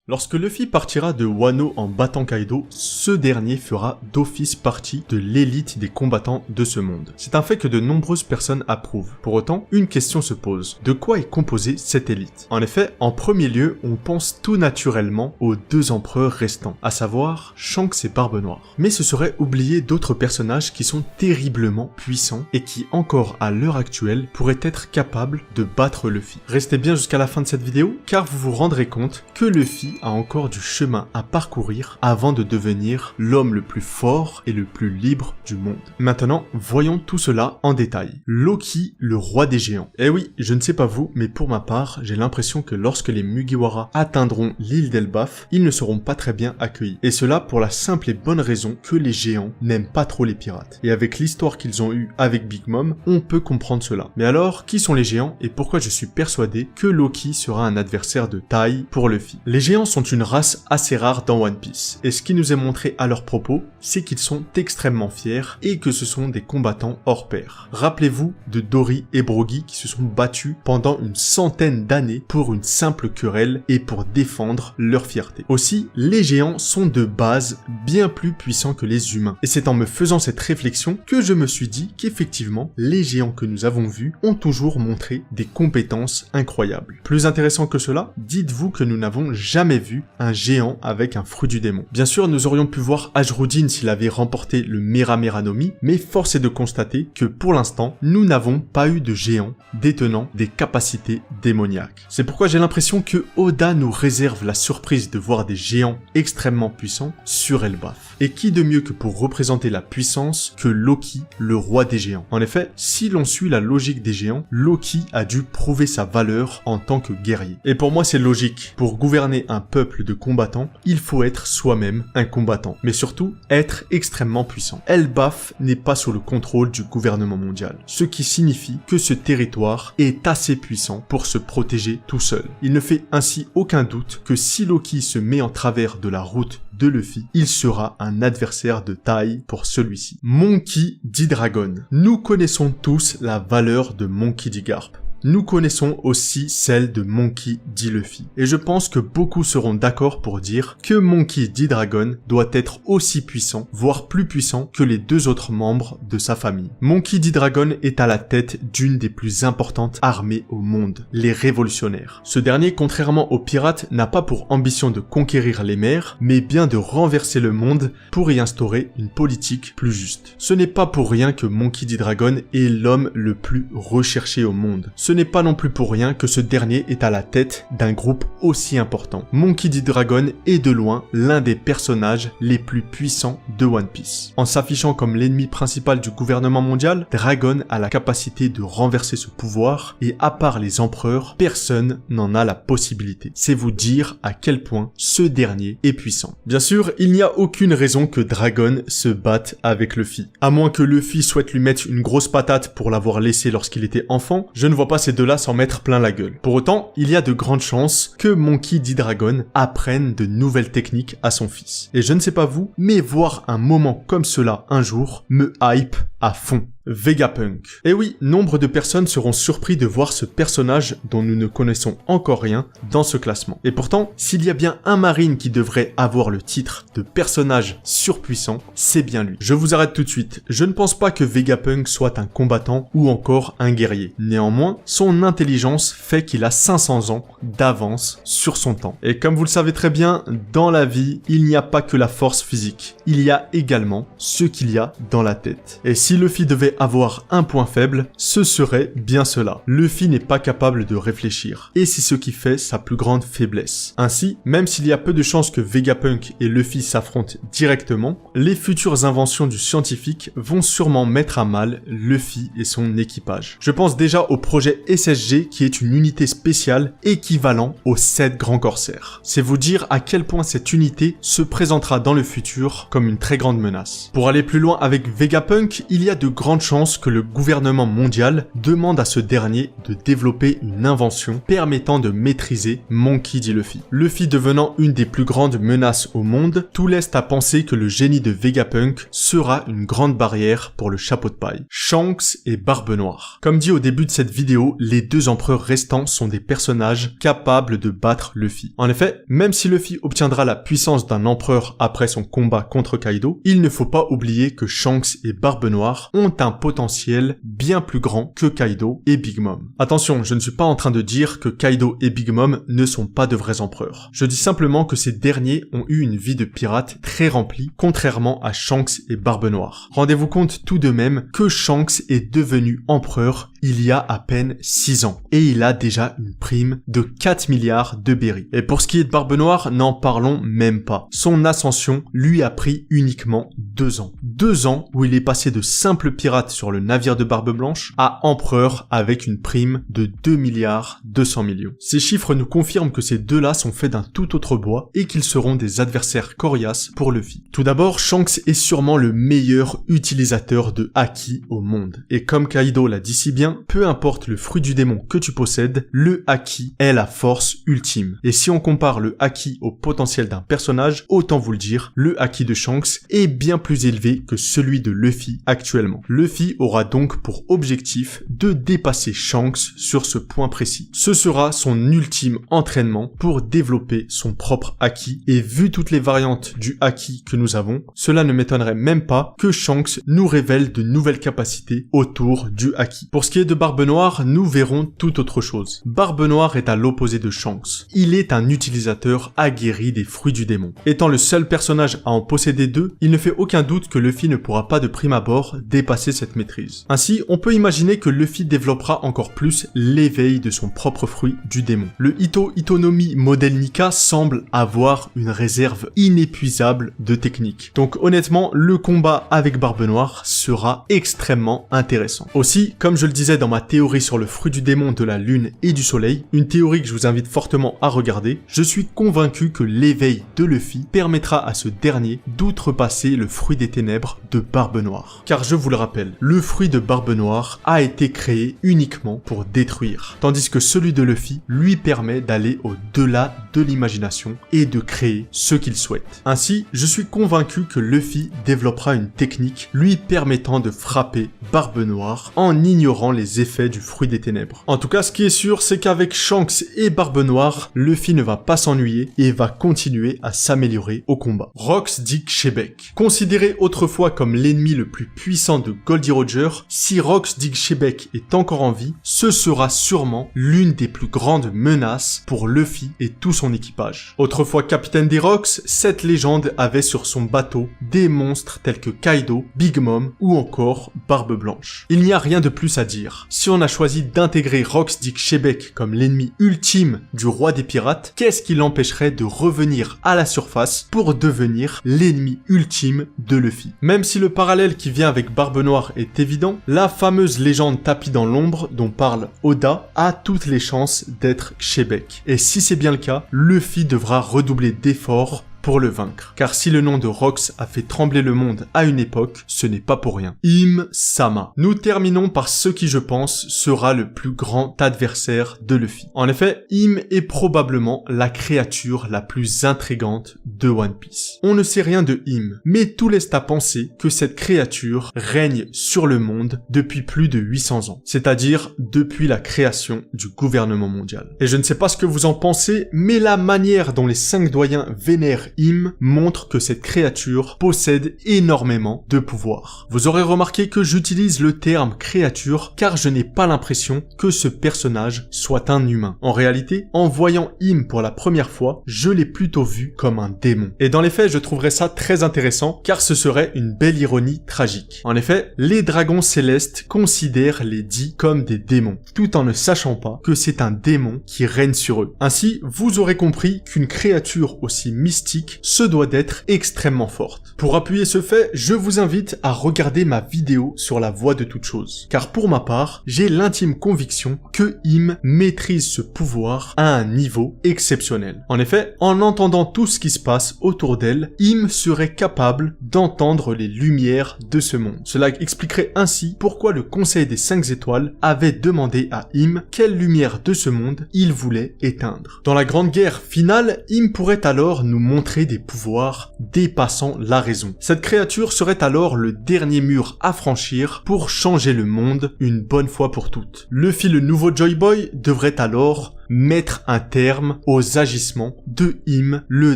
Lorsque Luffy partira de Wano en battant Kaido, ce dernier fera d'office partie de l'élite des combattants de ce monde. C'est un fait que de nombreuses personnes approuvent. Pour autant, une question se pose. De quoi est composée cette élite? En effet, en premier lieu, on pense tout naturellement aux deux empereurs restants, à savoir Shanks et Barbe Noire. Mais ce serait oublier d'autres personnages qui sont terriblement puissants et qui, encore à l'heure actuelle, pourraient être capables de battre Luffy. Restez bien jusqu'à la fin de cette vidéo, car vous vous rendrez compte que Luffy a encore du chemin à parcourir avant de devenir l'homme le plus fort et le plus libre du monde. Maintenant, voyons tout cela en détail. Loki, le roi des géants. Eh oui, je ne sais pas vous, mais pour ma part, j'ai l'impression que lorsque les Mugiwara atteindront l'île d'Elbaf, ils ne seront pas très bien accueillis. Et cela pour la simple et bonne raison que les géants n'aiment pas trop les pirates. Et avec l'histoire qu'ils ont eue avec Big Mom, on peut comprendre cela. Mais alors, qui sont les géants et pourquoi je suis persuadé que Loki sera un adversaire de taille pour Luffy? Les géants sont une race assez rare dans One Piece, et ce qui nous est montré à leur propos, c'est qu'ils sont extrêmement fiers et que ce sont des combattants hors pair. Rappelez-vous de Dory et Brogy qui se sont battus pendant une centaine d'années pour une simple querelle et pour défendre leur fierté. Aussi, les géants sont de base bien plus puissants que les humains, et c'est en me faisant cette réflexion que je me suis dit qu'effectivement, les géants que nous avons vus ont toujours montré des compétences incroyables. Plus intéressant que cela, dites-vous que nous n'avons jamais vu un géant avec un fruit du démon. Bien sûr, nous aurions pu voir Ajrudin s'il avait remporté le Mera Mera no Mi, mais force est de constater que pour l'instant, nous n'avons pas eu de géant détenant des capacités démoniaques. C'est pourquoi j'ai l'impression que Oda nous réserve la surprise de voir des géants extrêmement puissants sur Elbaf. Et qui de mieux que pour représenter la puissance que Loki, le roi des géants. En effet, si l'on suit la logique des géants, Loki a dû prouver sa valeur en tant que guerrier. Et pour moi, c'est logique. Pour gouverner un peuple de combattants, il faut être soi-même un combattant, mais surtout être extrêmement puissant. Elbaf n'est pas sous le contrôle du gouvernement mondial, ce qui signifie que ce territoire est assez puissant pour se protéger tout seul. Il ne fait ainsi aucun doute que si Loki se met en travers de la route de Luffy, il sera un adversaire de taille pour celui-ci. Monkey D. Dragon. Nous connaissons tous la valeur de Monkey D. Garp. Nous connaissons aussi celle de Monkey D. Luffy. Et je pense que beaucoup seront d'accord pour dire que Monkey D. Dragon doit être aussi puissant, voire plus puissant que les deux autres membres de sa famille. Monkey D. Dragon est à la tête d'une des plus importantes armées au monde, les révolutionnaires. Ce dernier, contrairement aux pirates, n'a pas pour ambition de conquérir les mers, mais bien de renverser le monde pour y instaurer une politique plus juste. Ce n'est pas pour rien que Monkey D. Dragon est l'homme le plus recherché au monde. Ce n'est pas non plus pour rien que ce dernier est à la tête d'un groupe aussi important. Monkey D. Dragon est de loin l'un des personnages les plus puissants de One Piece. En s'affichant comme l'ennemi principal du gouvernement mondial, Dragon a la capacité de renverser ce pouvoir et à part les empereurs, personne n'en a la possibilité. C'est vous dire à quel point ce dernier est puissant. Bien sûr, il n'y a aucune raison que Dragon se batte avec Luffy. À moins que Luffy souhaite lui mettre une grosse patate pour l'avoir laissé lorsqu'il était enfant, je ne vois pas ces deux-là s'en mettre plein la gueule. Pour autant, il y a de grandes chances que Monkey D. Dragon apprenne de nouvelles techniques à son fils. Et je ne sais pas vous, mais voir un moment comme cela un jour me hype à fond. Vegapunk. Et oui, nombre de personnes seront surpris de voir ce personnage dont nous ne connaissons encore rien dans ce classement. Et pourtant, s'il y a bien un marine qui devrait avoir le titre de personnage surpuissant, c'est bien lui. Je vous arrête tout de suite. Je ne pense pas que Vegapunk soit un combattant ou encore un guerrier. Néanmoins, son intelligence fait qu'il a 500 ans d'avance sur son temps. Et comme vous le savez très bien, dans la vie, il n'y a pas que la force physique. Il y a également ce qu'il y a dans la tête. Et si Luffy devait avoir un point faible, ce serait bien cela. Luffy n'est pas capable de réfléchir, et c'est ce qui fait sa plus grande faiblesse. Ainsi, même s'il y a peu de chances que Vegapunk et Luffy s'affrontent directement, les futures inventions du scientifique vont sûrement mettre à mal Luffy et son équipage. Je pense déjà au projet SSG qui est une unité spéciale équivalent aux 7 grands corsaires. C'est vous dire à quel point cette unité se présentera dans le futur comme une très grande menace. Pour aller plus loin avec Vegapunk, il y a de grandes chance que le gouvernement mondial demande à ce dernier de développer une invention permettant de maîtriser Monkey D. Luffy. Luffy devenant une des plus grandes menaces au monde, tout laisse à penser que le génie de Vegapunk sera une grande barrière pour le chapeau de paille. Shanks et Barbe Noire. Comme dit au début de cette vidéo, les deux empereurs restants sont des personnages capables de battre Luffy. En effet, même si Luffy obtiendra la puissance d'un empereur après son combat contre Kaido, il ne faut pas oublier que Shanks et Barbe Noire ont un potentiel bien plus grand que Kaido et Big Mom. Attention, je ne suis pas en train de dire que Kaido et Big Mom ne sont pas de vrais empereurs. Je dis simplement que ces derniers ont eu une vie de pirate très remplie, contrairement à Shanks et Barbe Noire. Rendez-vous compte tout de même que Shanks est devenu empereur il y a à peine 6 ans, et il a déjà une prime de 4 milliards de berries. Et pour ce qui est de Barbe Noire, n'en parlons même pas. Son ascension lui a pris uniquement 2 ans. 2 ans où il est passé de simple pirate sur le navire de Barbe Blanche à empereur avec une prime de 2 milliards 200 millions. Ces chiffres nous confirment que ces deux-là sont faits d'un tout autre bois et qu'ils seront des adversaires coriaces pour Luffy. Tout d'abord, Shanks est sûrement le meilleur utilisateur de Haki au monde. Et comme Kaido l'a dit si bien, peu importe le fruit du démon que tu possèdes, le Haki est la force ultime. Et si on compare le Haki au potentiel d'un personnage, autant vous le dire, le Haki de Shanks est bien plus élevé que celui de Luffy actuellement. Luffy aura donc pour objectif de dépasser Shanks sur ce point précis. Ce sera son ultime entraînement pour développer son propre Haki, et vu toutes les variantes du Haki que nous avons, cela ne m'étonnerait même pas que Shanks nous révèle de nouvelles capacités autour du Haki. Pour ce qui est de Barbe Noire, nous verrons tout autre chose. Barbe Noire est à l'opposé de Shanks. Il est un utilisateur aguerri des fruits du démon. Étant le seul personnage à en posséder 2, il ne fait aucun doute que Luffy ne pourra pas de prime abord dépasser cette maîtrise. Ainsi, on peut imaginer que Luffy développera encore plus l'éveil de son propre fruit du démon. Le Ito Itonomi modèle Nika semble avoir une réserve inépuisable de techniques. Donc honnêtement, le combat avec Barbe Noire sera extrêmement intéressant. Aussi, comme je le disais dans ma théorie sur le fruit du démon de la lune et du soleil, une théorie que je vous invite fortement à regarder, je suis convaincu que l'éveil de Luffy permettra à ce dernier d'outrepasser le fruit des ténèbres de Barbe Noire. Car je vous le rappelle, le fruit de Barbe Noire a été créé uniquement pour détruire, tandis que celui de Luffy lui permet d'aller au-delà de l'imagination et de créer ce qu'il souhaite. Ainsi, je suis convaincu que Luffy développera une technique lui permettant de frapper Barbe Noire en ignorant les effets du fruit des ténèbres. En tout cas, ce qui est sûr, c'est qu'avec Shanks et Barbe Noire, Luffy ne va pas s'ennuyer et va continuer à s'améliorer au combat. Rox Dick Shebeck. Considéré autrefois comme l'ennemi le plus puissant de Goldie Roger, si Rox Dick Shebeck est encore en vie, ce sera sûrement l'une des plus grandes menaces pour Luffy et tout son équipage. Autrefois capitaine des Rocks, cette légende avait sur son bateau des monstres tels que Kaido, Big Mom ou encore Barbe Blanche. Il n'y a rien de plus à dire. Si on a choisi d'intégrer Rox Dick Shebeck comme l'ennemi ultime du roi des pirates, qu'est-ce qui l'empêcherait de revenir à la surface pour devenir l'ennemi ultime de Luffy? Même si le parallèle qui vient avec Barbe Noire est évident, la fameuse légende tapie dans l'ombre dont parle Oda a toutes les chances d'être Shebeck. Et si c'est bien le cas, Luffy devra redoubler d'efforts pour le vaincre. Car si le nom de Rox a fait trembler le monde à une époque, ce n'est pas pour rien. Im-sama. Nous terminons par ce qui, je pense, sera le plus grand adversaire de Luffy. En effet, Im est probablement la créature la plus intrigante de One Piece. On ne sait rien de Im, mais tout laisse à penser que cette créature règne sur le monde depuis plus de 800 ans, c'est-à-dire depuis la création du gouvernement mondial. Et je ne sais pas ce que vous en pensez, mais la manière dont les 5 doyens vénèrent Im montre que cette créature possède énormément de pouvoir. Vous aurez remarqué que j'utilise le terme créature car je n'ai pas l'impression que ce personnage soit un humain. En réalité, en voyant Im pour la première fois, je l'ai plutôt vu comme un démon. Et dans les faits, je trouverais ça très intéressant car ce serait une belle ironie tragique. En effet, les dragons célestes considèrent les dits comme des démons, tout en ne sachant pas que c'est un démon qui règne sur eux. Ainsi, vous aurez compris qu'une créature aussi mystique politique se doit d'être extrêmement forte. Pour appuyer ce fait, je vous invite à regarder ma vidéo sur la voie de toute chose. Car pour ma part, j'ai l'intime conviction que Im maîtrise ce pouvoir à un niveau exceptionnel. En effet, en entendant tout ce qui se passe autour d'elle, Im serait capable d'entendre les lumières de ce monde. Cela expliquerait ainsi pourquoi le Conseil des 5 étoiles avait demandé à Im quelle lumière de ce monde il voulait éteindre. Dans la grande guerre finale, Im pourrait alors nous montrer des pouvoirs dépassant la raison. Cette créature serait alors le dernier mur à franchir pour changer le monde une bonne fois pour toutes. Luffy, le nouveau Joy Boy, devrait alors mettre un terme aux agissements de Im, le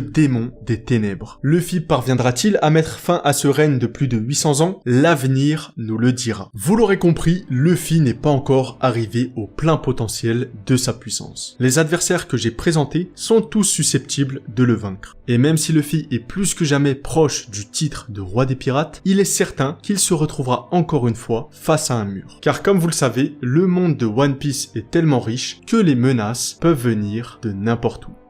démon des ténèbres. Luffy parviendra-t-il à mettre fin à ce règne de plus de 800 ans? L'avenir nous le dira. Vous l'aurez compris, Luffy n'est pas encore arrivé au plein potentiel de sa puissance. Les adversaires que j'ai présentés sont tous susceptibles de le vaincre. Et même si Luffy est plus que jamais proche du titre de roi des pirates, il est certain qu'il se retrouvera encore une fois face à un mur. Car comme vous le savez, le monde de One Piece est tellement riche que les menaces peuvent venir de n'importe où.